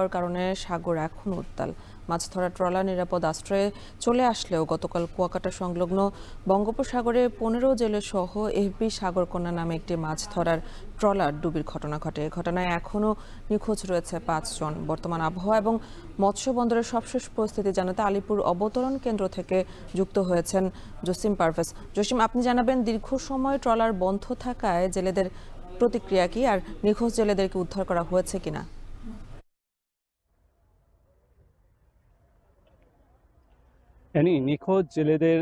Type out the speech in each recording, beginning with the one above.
আবহাওয়ার কারণে সাগর এখন উত্তাল। মাছ ধরা ট্রলার নিরাপদ আশ্রয়ে চলে আসলেও গতকাল কুয়াকাটা সংলগ্ন বঙ্গোপসাগরে 15 জেলে সহ এফবি সাগরকন্যা নামে একটি মাছ ধরার ট্রলার ডুবির ঘটনা ঘটে। এ ঘটনায় এখনও নিখোঁজ রয়েছে 5 জন। বর্তমান আবহাওয়া এবং মৎস্য বন্দরের সবশেষ পরিস্থিতি জানাতে আলিপুর অবতরণ কেন্দ্র থেকে যুক্ত হয়েছেন জসিম পারভেজ। জসিম, আপনি জানাবেন দীর্ঘ সময় ট্রলার বন্ধ থাকায় জেলেদের প্রতিক্রিয়া কি, আর নিখোঁজ জেলেদেরকে উদ্ধার করা হয়েছে কিনা? নিখোঁজ জেলেদের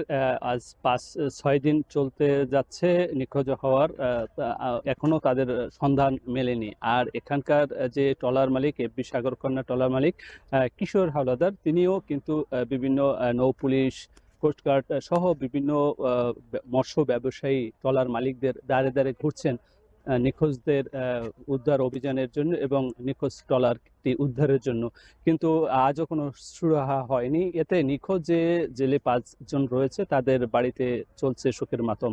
আজ 5-6 দিন চলতে যাচ্ছে নিখোঁজ হওয়ার, এখনো তাদের সন্ধান মেলেনি। আর এখানকার যে ট্রলার মালিক, এফবি সাগরকন্যা ট্রলার মালিক কিশোর হাওলাদার, তিনিও কিন্তু বিভিন্ন নৌ পুলিশ, কোস্টগার্ড সহ বিভিন্ন মৎস্য ব্যবসায়ী ট্রলার মালিকদের দ্বারে দ্বারে ঘুরছেন নিখোঁজদের উদ্ধার অভিযানের জন্য এবং নিখোঁজ ট্রলারটি উদ্ধারের জন্য। কিন্তু আজও কোনো সুরাহা হয়নি। এতে নিখোঁজ যে জেলে 5 জন রয়েছে তাদের বাড়িতে চলছে শোকের মাতম।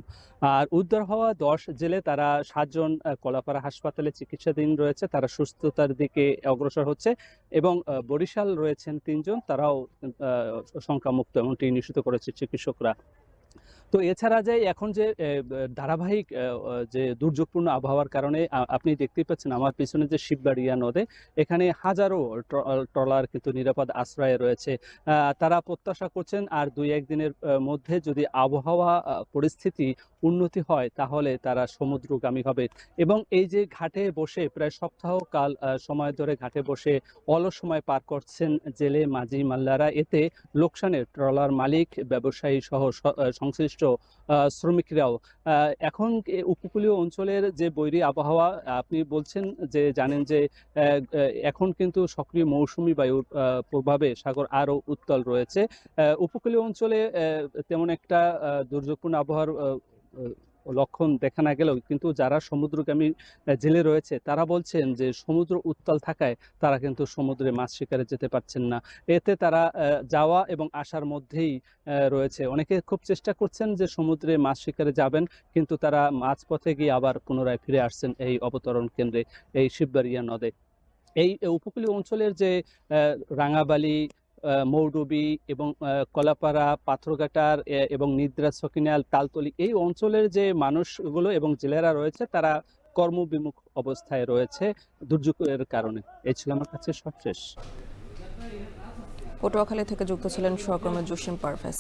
আর উদ্ধার হওয়া 10 জেলে, তারা 7 জন কলাপাড়া হাসপাতালে চিকিৎসাধীন রয়েছে, তারা সুস্থতার দিকে অগ্রসর হচ্ছে। এবং বরিশাল রয়েছেন 3 জন, তারাও শঙ্কামুক্ত, এমনটি নিশ্চিত করেছে চিকিৎসকরা। তো এছাড়া যে এখন যে ধারাবাহিক যে দুর্যোগপূর্ণ আবহাওয়ার কারণে আপনি দেখতেই পাচ্ছেন আমার পিছনে যে শিববাড়িয়া নদে, এখানে হাজারো ট্রলার কিন্তু নিরাপদ আশ্রয়ে রয়েছে। তারা প্রত্যাশা করছেন আর 2-1 দিনের মধ্যে যদি আবহাওয়া পরিস্থিতি উন্নতি হয় তাহলে তারা সমুদ্রগামী হবে। এবং এই যে ঘাটে বসে প্রায় সপ্তাহকাল সময় ধরে ঘাটে বসে অলস সময় পার করছেন জেলে মাঝি মাল্লারা, এতে লোকসানের ট্রলার মালিক, ব্যবসায়ী সহ সংশ্লিষ্ট শ্রমিকরাও। এখন উপকূলীয় অঞ্চলের যে বৈরী আবহাওয়া, আপনি বলছেন যে জানেন যে এখন কিন্তু সক্রিয় মৌসুমী বায়ুর প্রভাবে সাগর আরও উত্তাল রয়েছে। উপকূলীয় অঞ্চলে তেমন একটা দুর্যোগপূর্ণ আবহাওয়ার লক্ষণ দেখা না গেলেও কিন্তু যারা সমুদ্রগামী জেলে রয়েছে তারা বলছেন যে সমুদ্র উত্তাল থাকায় তারা কিন্তু সমুদ্রে মাছ শিকারে যেতে পারছেন না। এতে তারা যাওয়া এবং আসার মধ্যেই রয়েছে। অনেকে খুব চেষ্টা করছেন যে সমুদ্রে মাছ শিকারে যাবেন, কিন্তু তারা মাঝপথে গিয়ে আবার পুনরায় ফিরে আসছেন এই অবতরণ কেন্দ্রে, এই শিববাড়িয়া নদে। এই উপকূলীয় অঞ্চলের যে রাঙাবালি, মৌডুবি এবং কলাপাড়া, পাথরঘাটার এবং নিদ্রা, সকিনাল, তালতলি, এই অঞ্চলের যে মানুষগুলো এবং জেলেরা রয়েছে তারা কর্মবিমুখ অবস্থায় রয়েছে দুর্যোগের কারণে। এই ছিল আমার কাছে সবশেষ। পটুয়াখালী থেকে যুক্ত ছিলেন সহকর্মী জসিম পারভেজ।